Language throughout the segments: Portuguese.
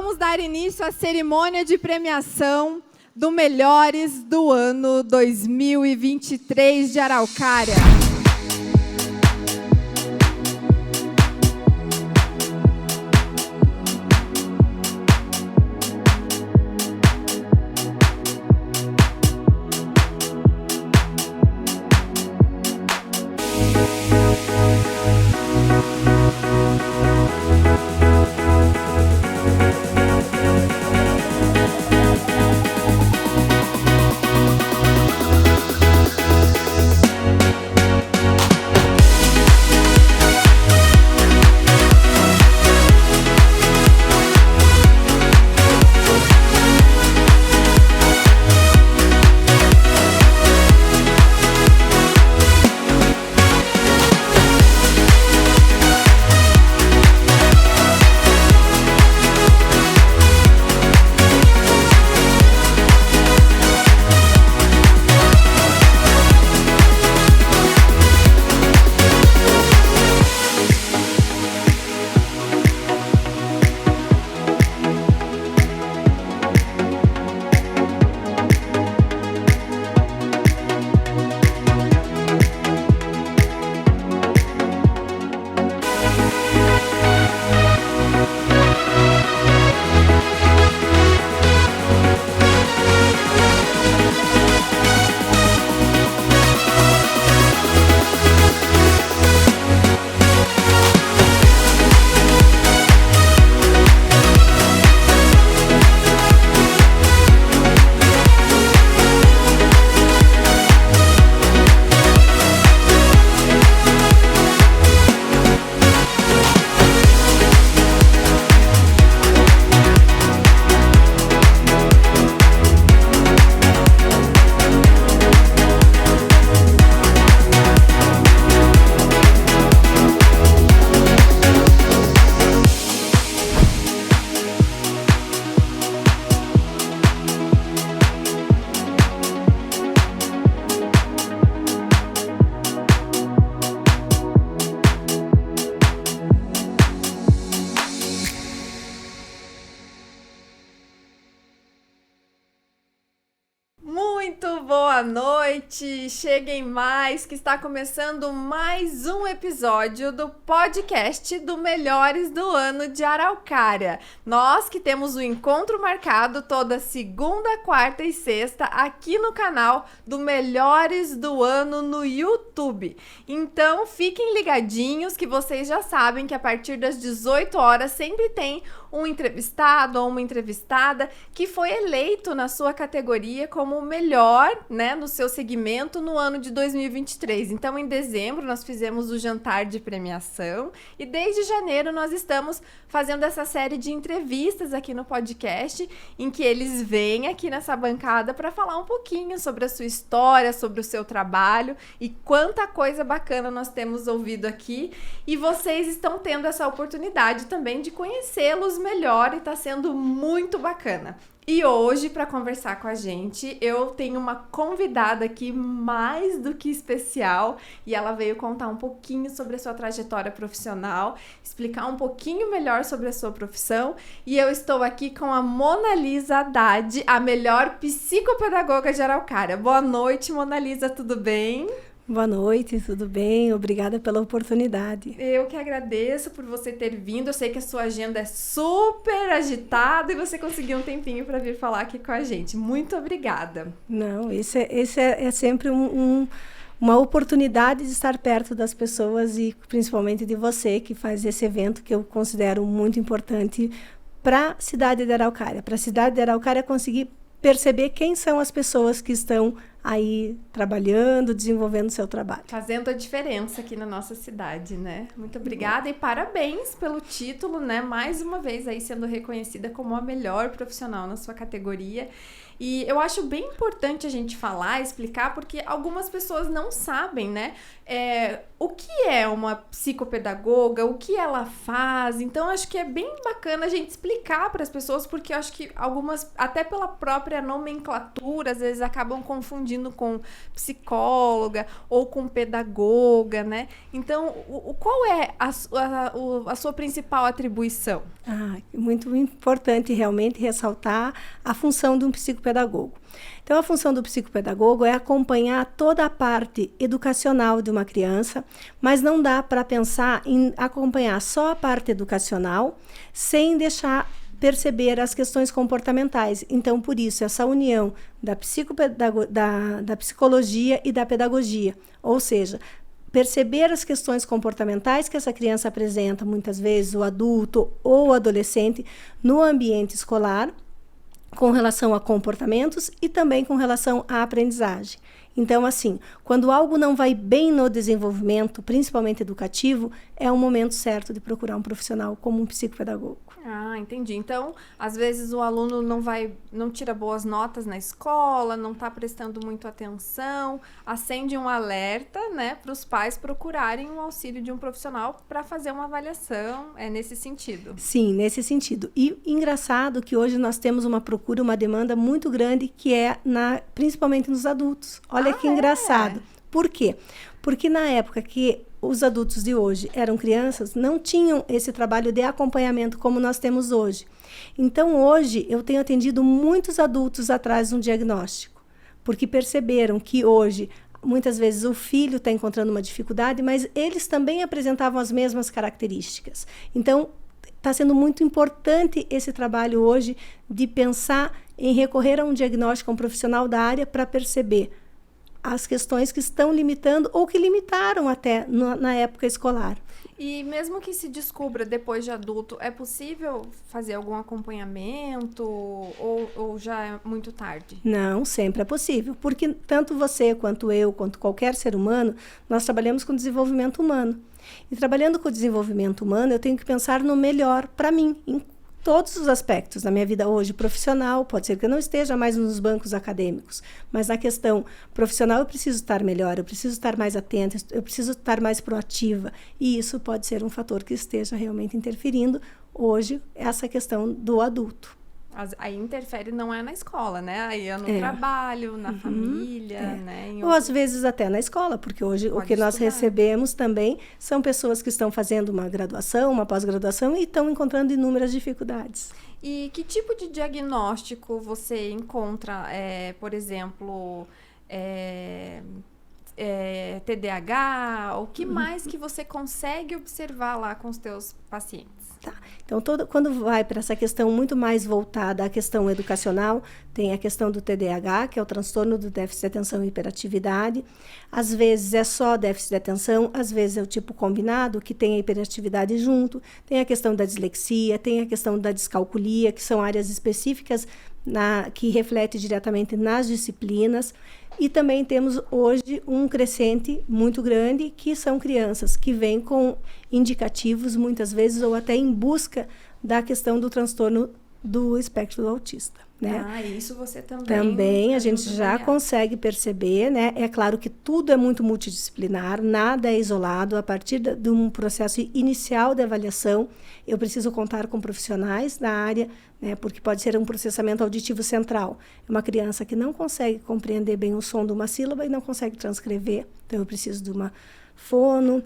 vamos dar início à cerimônia de premiação do Melhores do Ano 2023 de Araucária. Muito boa noite, cheguem mais, que está começando mais um episódio do podcast do Melhores do Ano de Araucária. Nós que temos o encontro marcado toda segunda, quarta e sexta aqui no canal do Melhores do Ano no YouTube. Então fiquem ligadinhos que vocês já sabem que a partir das 18 horas sempre tem um entrevistado ou uma entrevistada que foi eleito na sua categoria como o melhor, né, no seu segmento no ano de 2023. Então, em dezembro, nós fizemos o jantar de premiação e desde janeiro nós estamos fazendo essa série de entrevistas aqui no podcast, em que eles vêm aqui nessa bancada para falar um pouquinho sobre a sua história, sobre o seu trabalho e quanta coisa bacana nós temos ouvido aqui. E vocês estão tendo essa oportunidade também de conhecê-los melhor e tá sendo muito bacana. E hoje, para conversar com a gente, eu tenho uma convidada aqui mais do que especial e ela veio contar um pouquinho sobre a sua trajetória profissional, explicar um pouquinho melhor sobre a sua profissão. E eu estou aqui com a Mona Lisa Haddad, a melhor psicopedagoga de Araucária. Boa noite, Mona Lisa, tudo bem? Boa noite, tudo bem? Obrigada pela oportunidade. Eu que agradeço por você ter vindo. Eu sei que a sua agenda é super agitada e você conseguiu um tempinho para vir falar aqui com a gente. Muito obrigada. Não, esse é sempre uma oportunidade de estar perto das pessoas e principalmente de você que faz esse evento que eu considero muito importante para a cidade de Araucária. Para a cidade de Araucária conseguir perceber quem são as pessoas que estão aí trabalhando, desenvolvendo o seu trabalho. Fazendo a diferença aqui na nossa cidade, né? Muito obrigada e parabéns pelo título, né? Mais uma vez aí sendo reconhecida como a melhor profissional na sua categoria. E eu acho bem importante a gente falar, explicar, porque algumas pessoas não sabem, né? O que é uma psicopedagoga, o que ela faz. Então, acho que é bem bacana a gente explicar para as pessoas, porque eu acho que algumas, até pela própria nomenclatura, às vezes acabam confundindo dividindo com psicóloga ou com pedagoga, né? Então, qual é a sua principal atribuição? Muito importante realmente ressaltar a função de um psicopedagogo. Então, a função do psicopedagogo é acompanhar toda a parte educacional de uma criança, mas não dá para pensar em acompanhar só a parte educacional sem deixar perceber as questões comportamentais. Então, por isso, essa união da psicologia e da pedagogia, ou seja, perceber as questões comportamentais que essa criança apresenta, muitas vezes o adulto ou o adolescente, no ambiente escolar, com relação a comportamentos e também com relação à aprendizagem. Então, assim, quando algo não vai bem no desenvolvimento, principalmente educativo, é o momento certo de procurar um profissional como um psicopedagogo. Entendi. Então, às vezes o aluno não tira boas notas na escola, não está prestando muito atenção, acende um alerta, né, para os pais procurarem o auxílio de um profissional para fazer uma avaliação, nesse sentido. Sim, nesse sentido. E engraçado que hoje nós temos uma procura, uma demanda muito grande que é principalmente nos adultos. Olha que engraçado. Por quê? Porque na época que os adultos de hoje eram crianças, não tinham esse trabalho de acompanhamento como nós temos hoje. Então, hoje, eu tenho atendido muitos adultos atrás de um diagnóstico, porque perceberam que hoje, muitas vezes, o filho está encontrando uma dificuldade, mas eles também apresentavam as mesmas características. Então, está sendo muito importante esse trabalho hoje de pensar em recorrer a um diagnóstico, a um profissional da área para perceber as questões que estão limitando ou que limitaram até na época escolar. E mesmo que se descubra depois de adulto, é possível fazer algum acompanhamento ou já é muito tarde? Não, sempre é possível, porque tanto você quanto eu, quanto qualquer ser humano, nós trabalhamos com desenvolvimento humano. E trabalhando com o desenvolvimento humano, eu tenho que pensar no melhor para mim, em todos os aspectos da minha vida hoje profissional. Pode ser que eu não esteja mais nos bancos acadêmicos, mas na questão profissional eu preciso estar melhor, eu preciso estar mais atenta, eu preciso estar mais proativa, e isso pode ser um fator que esteja realmente interferindo hoje essa questão do adulto. Aí interfere não é na escola, né? Aí é no trabalho, na família, né? Ou às vezes até na escola, porque hoje o que nós recebemos também são pessoas que estão fazendo uma graduação, uma pós-graduação e estão encontrando inúmeras dificuldades. E que tipo de diagnóstico você encontra, por exemplo, TDAH? O que mais que você consegue observar lá com os teus pacientes? Tá. Então, quando vai para essa questão muito mais voltada à questão educacional, tem a questão do TDAH, que é o transtorno do déficit de atenção e hiperatividade. Às vezes é só déficit de atenção, às vezes é o tipo combinado, que tem a hiperatividade junto. Tem a questão da dislexia, tem a questão da descalculia, que são áreas específicas que refletem diretamente nas disciplinas. E também temos hoje um crescente muito grande, que são crianças que vêm com indicativos, muitas vezes, ou até em busca da questão do transtorno do espectro do autista, né? Isso você também... Também a gente já consegue perceber, né? É claro que tudo é muito multidisciplinar, nada é isolado. A partir de um processo inicial de avaliação, eu preciso contar com profissionais da área, né? Porque pode ser um processamento auditivo central. É uma criança que não consegue compreender bem o som de uma sílaba e não consegue transcrever. Então, eu preciso de uma fono,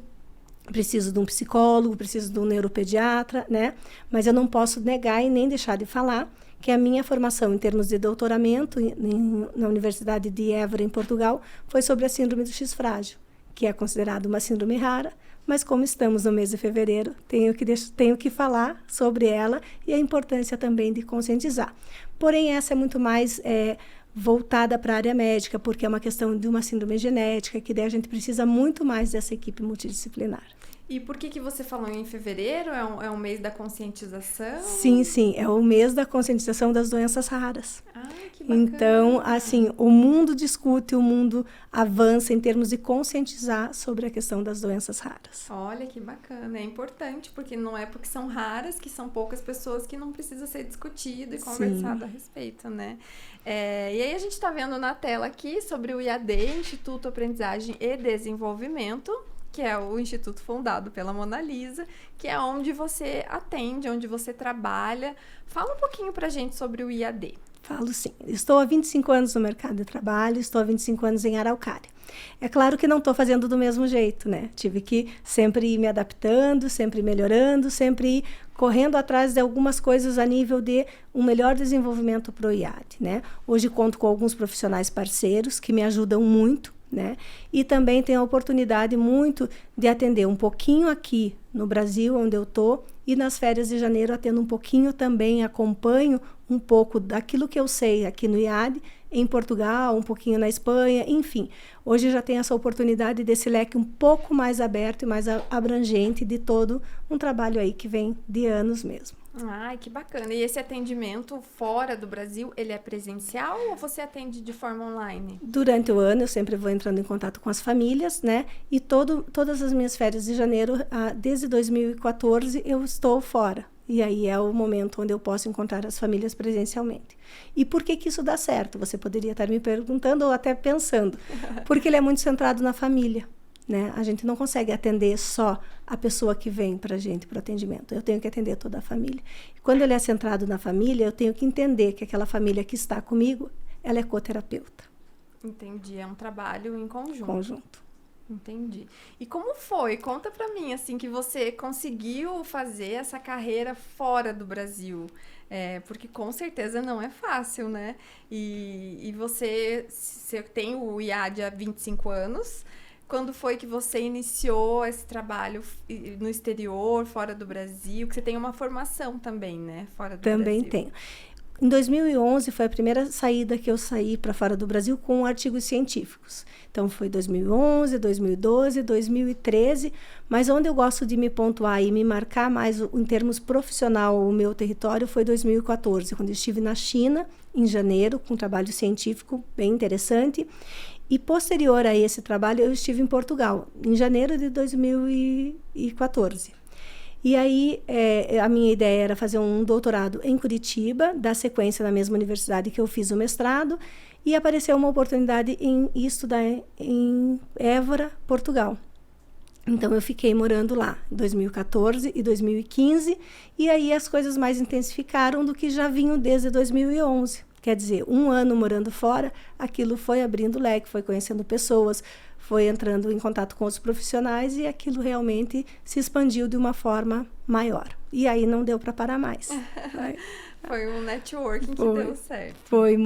preciso de um psicólogo, preciso de um neuropediatra, né? Mas eu não posso negar e nem deixar de falar que a minha formação em termos de doutoramento na Universidade de Évora, em Portugal, foi sobre a síndrome do X frágil, que é considerada uma síndrome rara, mas como estamos no mês de fevereiro, tenho que falar sobre ela e a importância também de conscientizar. Porém, essa é muito mais voltada para a área médica, porque é uma questão de uma síndrome genética, que daí a gente precisa muito mais dessa equipe multidisciplinar. E por que você falou em fevereiro? É um mês da conscientização? Sim, é o mês da conscientização das doenças raras. Que bacana. Então, assim, o mundo discute, o mundo avança em termos de conscientizar sobre a questão das doenças raras. Olha, que bacana. É importante, porque não é porque são raras que são poucas pessoas que não precisa ser discutido e conversado a respeito, né? E aí a gente está vendo na tela aqui sobre o IAD, Instituto Aprendizagem e Desenvolvimento, que é o instituto fundado pela Mona Lisa, que é onde você atende, onde você trabalha. Fala um pouquinho pra gente sobre o IAD. Falo sim. Estou há 25 anos no mercado de trabalho, estou há 25 anos em Araucária. É claro que não estou fazendo do mesmo jeito, né? Tive que sempre ir me adaptando, sempre melhorando, sempre ir correndo atrás de algumas coisas a nível de um melhor desenvolvimento para o IAD, né? Hoje conto com alguns profissionais parceiros que me ajudam muito, né? E também tenho a oportunidade muito de atender um pouquinho aqui no Brasil, onde eu estou, e nas férias de janeiro atendo um pouquinho também, acompanho um pouco daquilo que eu sei aqui no IAD, em Portugal, um pouquinho na Espanha, enfim. Hoje já tenho essa oportunidade desse leque um pouco mais aberto e mais abrangente de todo um trabalho aí que vem de anos mesmo. Ai, que bacana. E esse atendimento fora do Brasil, ele é presencial ou você atende de forma online? Durante o ano eu sempre vou entrando em contato com as famílias, né? E todas as minhas férias de janeiro, desde 2014, eu estou fora. E aí é o momento onde eu posso encontrar as famílias presencialmente. E por que isso dá certo? Você poderia estar me perguntando ou até pensando. Porque ele é muito centrado na família, né? A gente não consegue atender só a pessoa que vem para a gente para o atendimento. Eu tenho que atender toda a família. E quando ele é centrado na família, eu tenho que entender que aquela família que está comigo, ela é coterapeuta. Entendi. É um trabalho em conjunto. Conjunto. Entendi. E como foi? Conta pra mim, assim, que você conseguiu fazer essa carreira fora do Brasil. Porque com certeza não é fácil, né? E você tem o IAD há 25 anos. Quando foi que você iniciou esse trabalho no exterior, fora do Brasil? Que você tem uma formação também, né? Fora do Brasil. Também tenho. Em 2011 foi a primeira saída que eu saí para fora do Brasil com artigos científicos. Então foi 2011, 2012, 2013, mas onde eu gosto de me pontuar e me marcar mais em termos profissional o meu território foi 2014, quando eu estive na China em janeiro com um trabalho científico bem interessante. E posterior a esse trabalho eu estive em Portugal em janeiro de 2014. E aí, a minha ideia era fazer um doutorado em Curitiba, dar sequência na mesma universidade que eu fiz o mestrado, e apareceu uma oportunidade em estudar em Évora, Portugal. Então, eu fiquei morando lá em 2014 e 2015, e aí as coisas mais intensificaram do que já vinham desde 2011. Quer dizer, um ano morando fora, aquilo foi abrindo leque, foi conhecendo pessoas, foi entrando em contato com os profissionais e aquilo realmente se expandiu de uma forma maior. E aí não deu para parar mais. Foi um networking que deu certo. Foi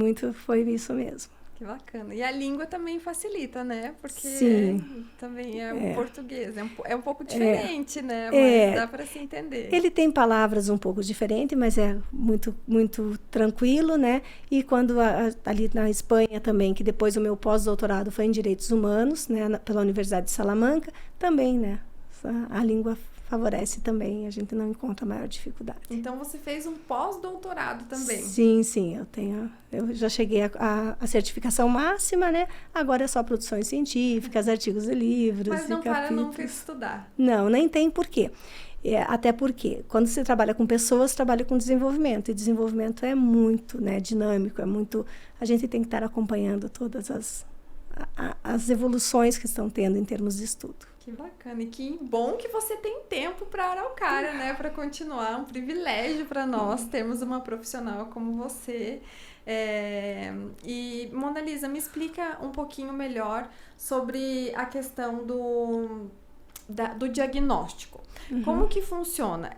isso mesmo. Que bacana. E a língua também facilita, né? Porque também é o português. É um pouco diferente, né? Mas dá para se entender. Ele tem palavras um pouco diferentes, mas é muito, muito tranquilo, né? E quando ali na Espanha também, que depois o meu pós-doutorado foi em Direitos Humanos, né? Pela Universidade de Salamanca, também, né? A língua favorece também, a gente não encontra maior dificuldade. Então, você fez um pós-doutorado também? Sim, eu já cheguei a certificação máxima, né? Agora é só produções científicas, artigos de livros. Mas não para nunca estudar. Não, nem tem porquê. Até porque, quando você trabalha com pessoas, trabalha com desenvolvimento. E desenvolvimento é muito, né, dinâmico, a gente tem que estar acompanhando todas as evoluções que estão tendo em termos de estudo. Que bacana. E que bom que você tem tempo para Araucária, né? Para continuar. É um privilégio para nós termos uma profissional como você. E, Mona Lisa, me explica um pouquinho melhor sobre a questão do diagnóstico. Uhum. Como que funciona?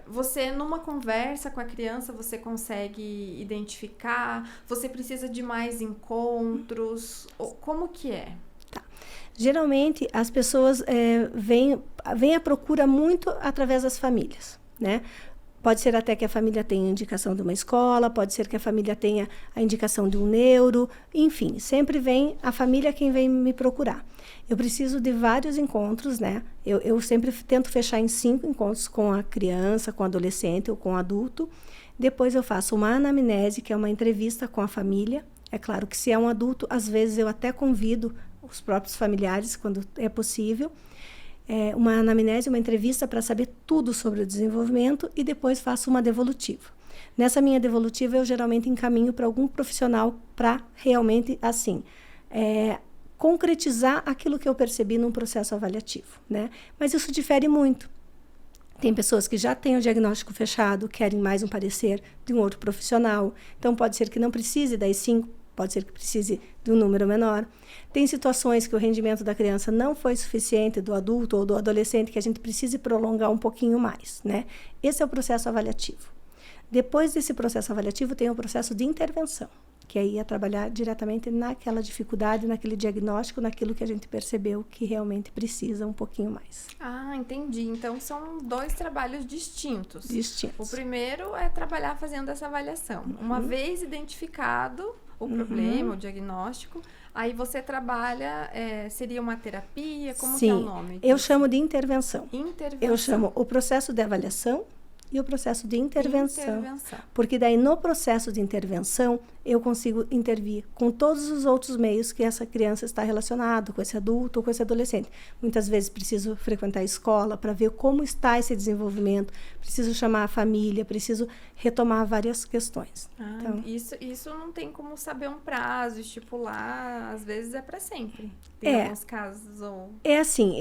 Você, numa conversa com a criança, você consegue identificar? Você precisa de mais encontros? Como que é? Geralmente, as pessoas vêm à procura muito através das famílias, né? Pode ser até que a família tenha indicação de uma escola, pode ser que a família tenha a indicação de um neuro, enfim, sempre vem a família quem vem me procurar. Eu preciso de vários encontros, né? Eu sempre tento fechar em 5 encontros com a criança, com o adolescente ou com o adulto. Depois eu faço uma anamnese, que é uma entrevista com a família. É claro que se é um adulto, às vezes eu até convido os próprios familiares, quando é possível, uma anamnese, uma entrevista para saber tudo sobre o desenvolvimento e depois faço uma devolutiva. Nessa minha devolutiva, eu geralmente encaminho para algum profissional para realmente, assim, concretizar aquilo que eu percebi num processo avaliativo, né? Mas isso difere muito. Tem pessoas que já têm o diagnóstico fechado, querem mais um parecer de um outro profissional. Então, pode ser que não precise das 5, pode ser que precise de um número menor. Tem situações que o rendimento da criança não foi suficiente, do adulto ou do adolescente, que a gente precise prolongar um pouquinho mais, né? Esse é o processo avaliativo. Depois desse processo avaliativo, tem o processo de intervenção, que aí é trabalhar diretamente naquela dificuldade, naquele diagnóstico, naquilo que a gente percebeu que realmente precisa um pouquinho mais. Ah, entendi. Então, são 2 trabalhos distintos. Distintos. O primeiro é trabalhar fazendo essa avaliação. Uma vez identificado o problema, o diagnóstico, aí você trabalha, seria uma terapia? Como que é o nome? Eu chamo de intervenção. Intervenção. Eu chamo o processo de avaliação e o processo de intervenção. Porque daí no processo de intervenção eu consigo intervir com todos os outros meios que essa criança está relacionada, com esse adulto ou com esse adolescente. Muitas vezes preciso frequentar a escola para ver como está esse desenvolvimento, preciso chamar a família, preciso retomar várias questões. Então, isso não tem como saber um prazo, estipular, às vezes é para sempre. Tem alguns casos ou... É assim,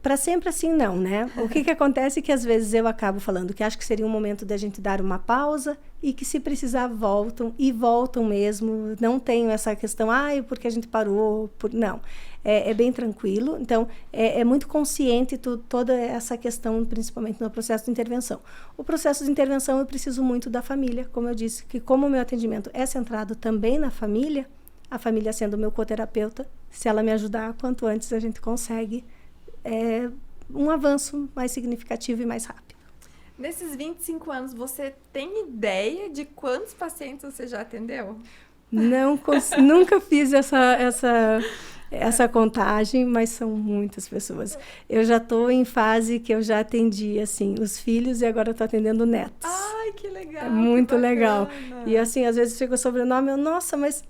para sempre assim não, né? O que acontece é que às vezes eu acabo falando que acho que seria um momento da gente dar uma pausa e que se precisar voltam mesmo, não tenho essa questão, porque a gente parou, não, é bem tranquilo, então é muito consciente toda essa questão, principalmente no processo de intervenção. O processo de intervenção eu preciso muito da família, como eu disse, que como o meu atendimento é centrado também na família, a família sendo o meu coterapeuta, se ela me ajudar, quanto antes a gente consegue um avanço mais significativo e mais rápido. Nesses 25 anos, você tem ideia de quantos pacientes você já atendeu? Não, nunca fiz essa contagem, mas são muitas pessoas. Eu já estou em fase que eu já atendi, assim, os filhos e agora estou atendendo netos. Ai, que legal! É muito legal. E, assim, às vezes chega o sobrenome, nossa, mas...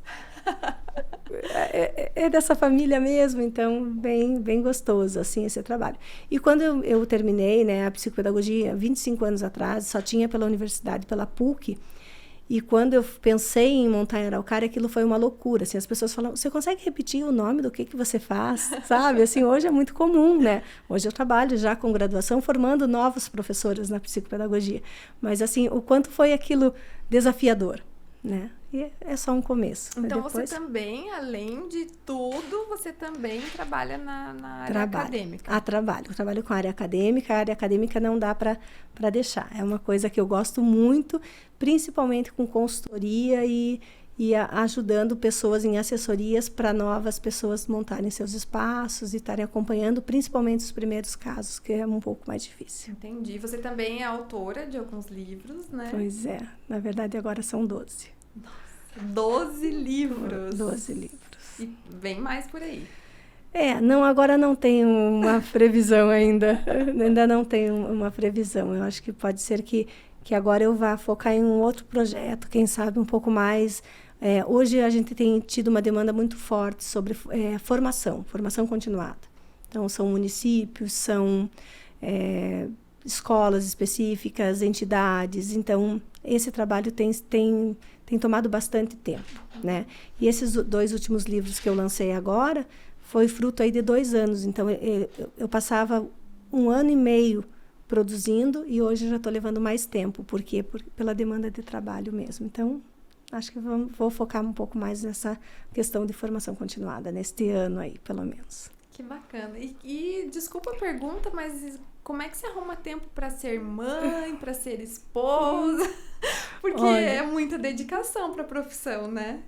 é dessa família mesmo, então bem gostoso assim esse trabalho. E quando eu terminei, né, a psicopedagogia 25 anos atrás, só tinha pela universidade, pela PUC, e quando eu pensei em montar em Araucária, aquilo foi uma loucura, assim, as pessoas falam, você consegue repetir o nome do que você faz, sabe, assim, hoje é muito comum, né, hoje eu trabalho já com graduação, formando novos professores na psicopedagogia, mas assim, o quanto foi aquilo desafiador, né? E é só um começo. Então, depois... você também, além de tudo, você também trabalha na área acadêmica? Trabalho com a área acadêmica. A área acadêmica não dá para deixar. É uma coisa que eu gosto muito, principalmente com consultoria e ajudando pessoas em assessorias para novas pessoas montarem seus espaços e estarem acompanhando, principalmente os primeiros casos, que é um pouco mais difícil. Entendi. Você também é autora de alguns livros, né? Pois é. Na verdade, agora são 12. Nossa, 12 livros. 12 livros. E vem mais por aí. Agora não tenho uma previsão ainda. Ainda não tenho uma previsão. Eu acho que pode ser que agora eu vá focar em um outro projeto, quem sabe um pouco mais. Hoje a gente tem tido uma demanda muito forte sobre formação continuada. Então, são municípios, são escolas específicas, entidades. Então, esse trabalho tem tomado bastante tempo, né? E esses 2 últimos livros que eu lancei agora foi fruto aí de 2 anos. Então, eu passava 1 ano e meio produzindo e hoje já estou levando mais tempo. Por quê? Pela demanda de trabalho mesmo. Então, acho que vou focar um pouco mais nessa questão de formação continuada, neste ano aí, pelo menos. Que bacana. E desculpa a pergunta, mas como é que você arruma tempo para ser mãe, para ser esposa? Porque é muita dedicação para a profissão, né?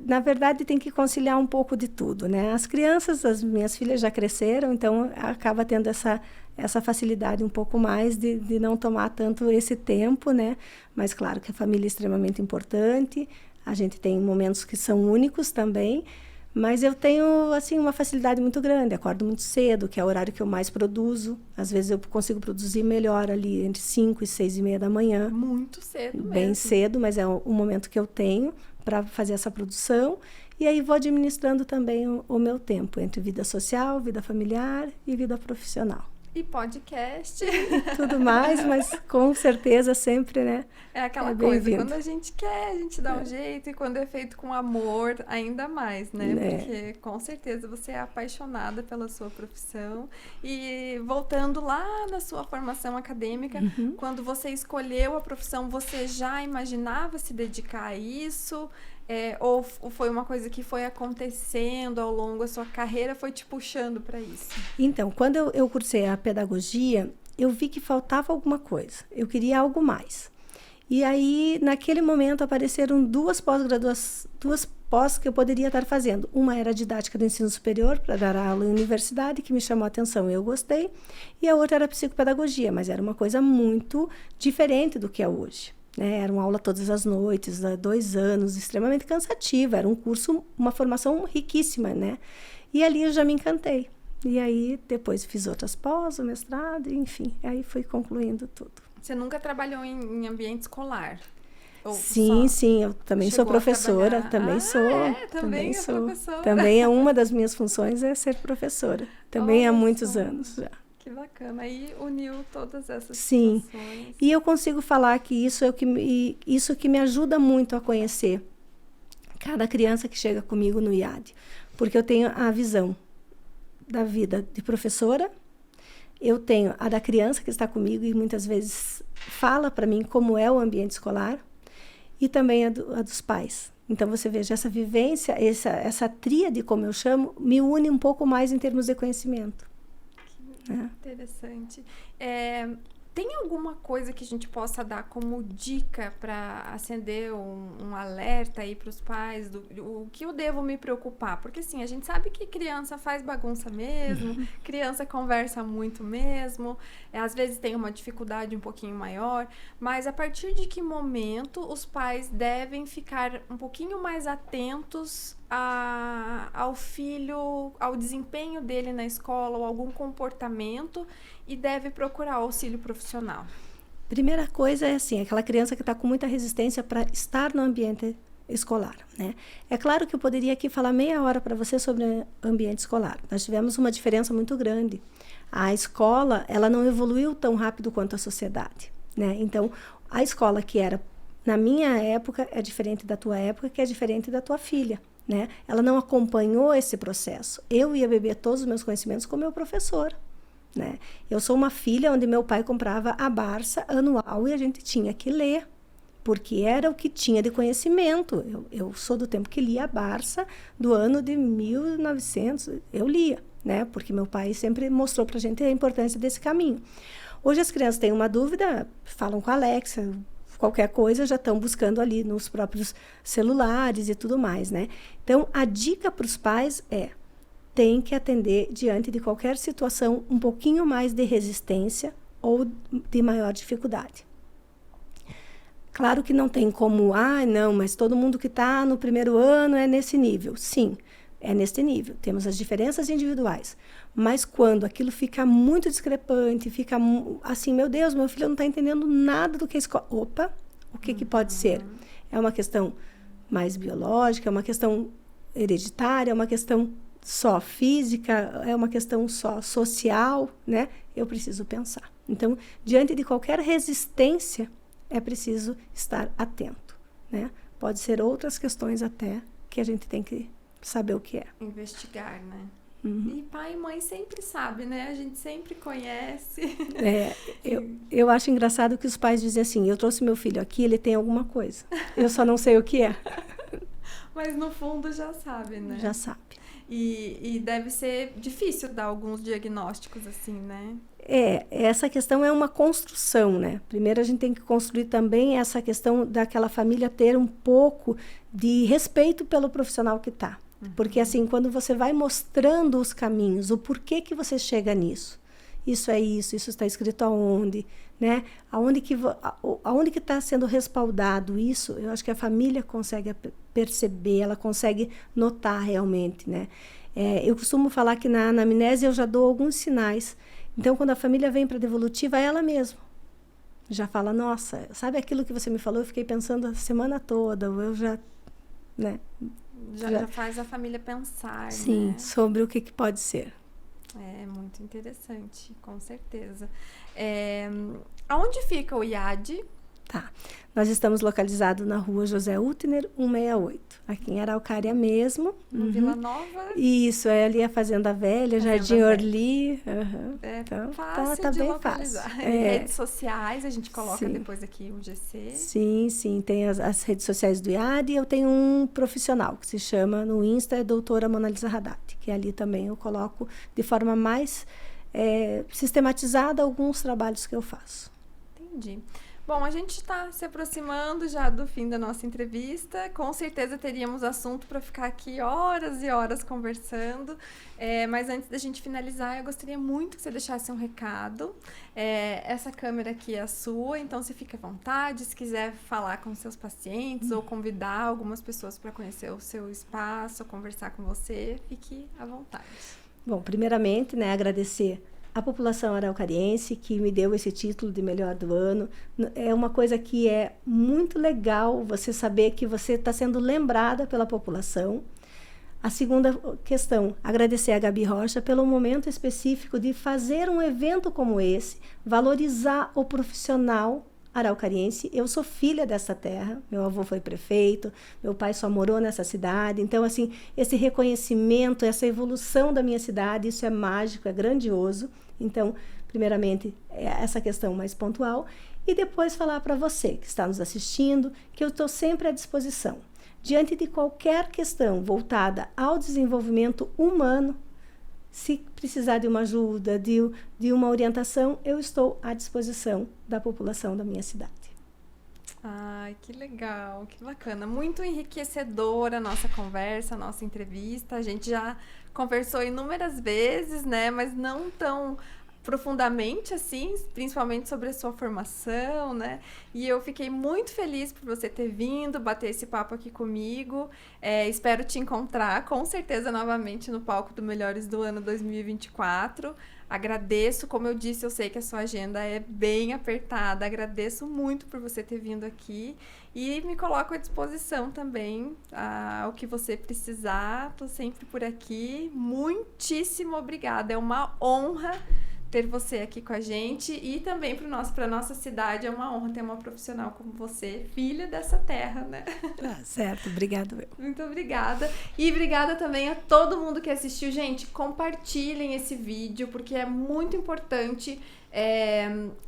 Na verdade, tem que conciliar um pouco de tudo, né? As crianças, as minhas filhas já cresceram, então acaba tendo essa facilidade um pouco mais de não tomar tanto esse tempo, né? Mas claro que a família é extremamente importante, a gente tem momentos que são únicos também, mas eu tenho, assim, uma facilidade muito grande. Acordo muito cedo, que é o horário que eu mais produzo. Às vezes eu consigo produzir melhor ali entre 5 e 6 e meia da manhã. Muito cedo mesmo. Bem cedo, mas é o momento que eu tenho para fazer essa produção. E aí vou administrando também o meu tempo entre vida social, vida familiar e vida profissional. E podcast. Tudo mais, mas com certeza sempre, né? É aquela coisa, quando a gente quer, a gente dá um jeito, e quando é feito com amor, ainda mais, né? Porque com certeza você é apaixonada pela sua profissão. E voltando lá na sua formação acadêmica, quando você escolheu a profissão, você já imaginava se dedicar a isso? Ou foi uma coisa que foi acontecendo ao longo da sua carreira, foi te puxando para isso? Então, quando eu cursei a pedagogia, eu vi que faltava alguma coisa. Eu queria algo mais. E aí, naquele momento, apareceram duas pós que eu poderia estar fazendo. Uma era didática do ensino superior, para dar aula em universidade, que me chamou a atenção e eu gostei. E a outra era psicopedagogia, mas era uma coisa muito diferente do que é hoje. Era uma aula todas as noites, há 2 anos, extremamente cansativa. Era um curso, uma formação riquíssima, né? E ali eu já me encantei. E aí depois fiz outras pós, o mestrado, enfim. Aí fui concluindo tudo. Você nunca trabalhou em ambiente escolar? Sim, eu também sou professora. Também sou professora. Também é uma das minhas funções é ser professora. Também há muitos anos já. Que bacana. Aí uniu todas essas situações. Sim. E eu consigo falar que isso que me ajuda muito a conhecer cada criança que chega comigo no IAD. Porque eu tenho a visão da vida de professora, eu tenho a da criança que está comigo e muitas vezes fala para mim como é o ambiente escolar, e também a dos pais. Então, você veja, essa vivência, essa tríade, como eu chamo, me une um pouco mais em termos de conhecimento. Interessante. Tem alguma coisa que a gente possa dar como dica para acender um alerta aí para os pais o que eu devo me preocupar? Porque assim, a gente sabe que criança faz bagunça mesmo, criança conversa muito mesmo, às vezes tem uma dificuldade um pouquinho maior, mas a partir de que momento os pais devem ficar um pouquinho mais atentos ao filho, ao desempenho dele na escola ou algum comportamento e deve procurar auxílio profissional? Primeira coisa é assim, aquela criança que está com muita resistência para estar no ambiente escolar, né? É claro que eu poderia aqui falar meia hora para você sobre ambiente escolar. Nós tivemos uma diferença muito grande. A escola, ela não evoluiu tão rápido quanto a sociedade, né? Então, a escola que era na minha época é diferente da tua época, que é diferente da tua filha, né? Ela não acompanhou esse processo. Eu ia beber todos os meus conhecimentos com meu professor, né? Eu sou uma filha onde meu pai comprava a Barça anual e a gente tinha que ler, porque era o que tinha de conhecimento. Eu sou do tempo que lia a Barça do ano de 1900, eu lia, né? Porque meu pai sempre mostrou pra gente a importância desse caminho. Hoje as crianças têm uma dúvida, falam com a Alexa, qualquer coisa já estão buscando ali nos próprios celulares e tudo mais, né? Então, a dica para os pais tem que atender, diante de qualquer situação, um pouquinho mais de resistência ou de maior dificuldade. Claro que não tem como, não, mas todo mundo que está no primeiro ano é nesse nível. Sim, é nesse nível. Temos as diferenças individuais. Mas quando aquilo fica muito discrepante, fica assim, meu Deus, meu filho não está entendendo nada do que a escola... Opa, o que pode ser? É uma questão mais biológica, é uma questão hereditária, é uma questão só física, é uma questão só social, né? Eu preciso pensar. Então, diante de qualquer resistência, é preciso estar atento, né? Pode ser outras questões até que a gente tem que saber o que é. Investigar, né? E pai e mãe sempre sabe, né? A gente sempre conhece. Eu acho engraçado que os pais dizem assim, eu trouxe meu filho aqui, ele tem alguma coisa. Eu só não sei o que é. Mas no fundo já sabe, né? Já sabe. E deve ser difícil dar alguns diagnósticos assim, né? Essa questão é uma construção, né? Primeiro a gente tem que construir também essa questão daquela família ter um pouco de respeito pelo profissional que está. Porque assim, quando você vai mostrando os caminhos, o porquê que você chega nisso, isso está escrito aonde, né? Aonde que está sendo respaldado isso, eu acho que a família consegue perceber, ela consegue notar realmente, né? Eu costumo falar que na anamnese eu já dou alguns sinais. Então, quando a família vem para a devolutiva, é ela mesma já fala, nossa, sabe aquilo que você me falou? Eu fiquei pensando a semana toda, eu já, né? Já faz a família pensar, sim, né? sobre o que pode ser. É muito interessante, com certeza. Aonde fica o IAD? Tá. Nós estamos localizados na rua José Utner, 168, aqui em Araucária mesmo. No Vila Nova? Isso, é ali a Fazenda Velha, Jardim Orly. Então, fácil tá de bem localizar. Fácil. Redes sociais, a gente coloca depois aqui o GC. Sim, tem as redes sociais do IAD, e eu tenho um profissional que se chama, no Insta, é doutora Mona Lisa Haddad, que ali também eu coloco de forma mais sistematizada alguns trabalhos que eu faço. Entendi. Bom, a gente está se aproximando já do fim da nossa entrevista. Com certeza teríamos assunto para ficar aqui horas e horas conversando. Mas antes da gente finalizar, eu gostaria muito que você deixasse um recado. Essa câmera aqui é a sua, então você fica à vontade. Se quiser falar com seus pacientes ou convidar algumas pessoas para conhecer o seu espaço, conversar com você, fique à vontade. Bom, primeiramente, agradecer a população araucariense que me deu esse título de melhor do ano. É uma coisa que é muito legal você saber que você está sendo lembrada pela população. A segunda questão, agradecer a Gabi Rocha pelo momento específico de fazer um evento como esse, valorizar o profissional araucariense. Eu sou filha dessa terra, meu avô foi prefeito, meu pai só morou nessa cidade, então assim, esse reconhecimento, essa evolução da minha cidade, isso é mágico, é grandioso. Então, primeiramente, essa questão mais pontual, e depois falar para você que está nos assistindo, que eu estou sempre à disposição. Diante de qualquer questão voltada ao desenvolvimento humano, se precisar de uma ajuda, de uma orientação, eu estou à disposição da população da minha cidade. Ai, que legal, que bacana. Muito enriquecedora a nossa conversa, a nossa entrevista. A gente já conversou inúmeras vezes, mas não tão profundamente assim, principalmente sobre a sua formação, E eu fiquei muito feliz por você ter vindo, bater esse papo aqui comigo. Espero te encontrar, com certeza, novamente no palco do Melhores do Ano 2024. Agradeço, como eu disse, eu sei que a sua agenda é bem apertada. Agradeço muito por você ter vindo aqui e me coloco à disposição também ao que você precisar. Estou sempre por aqui. Muitíssimo obrigada. É uma honra ter você aqui com a gente e também para nossa cidade é uma honra ter uma profissional como você, filha dessa terra, Certo, obrigado. Muito obrigada. E obrigada também a todo mundo que assistiu. Gente, compartilhem esse vídeo, porque é muito importante.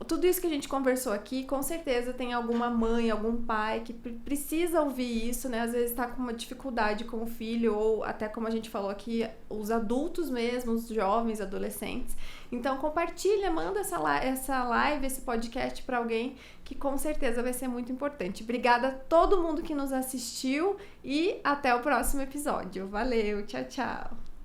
Tudo isso que a gente conversou aqui, com certeza tem alguma mãe, algum pai que precisa ouvir isso, Às vezes está com uma dificuldade com o filho, ou até como a gente falou aqui, os adultos mesmo, os jovens, adolescentes. Então compartilha, manda essa live, esse podcast para alguém que com certeza vai ser muito importante. Obrigada a todo mundo que nos assistiu e até o próximo episódio. Valeu, tchau, tchau!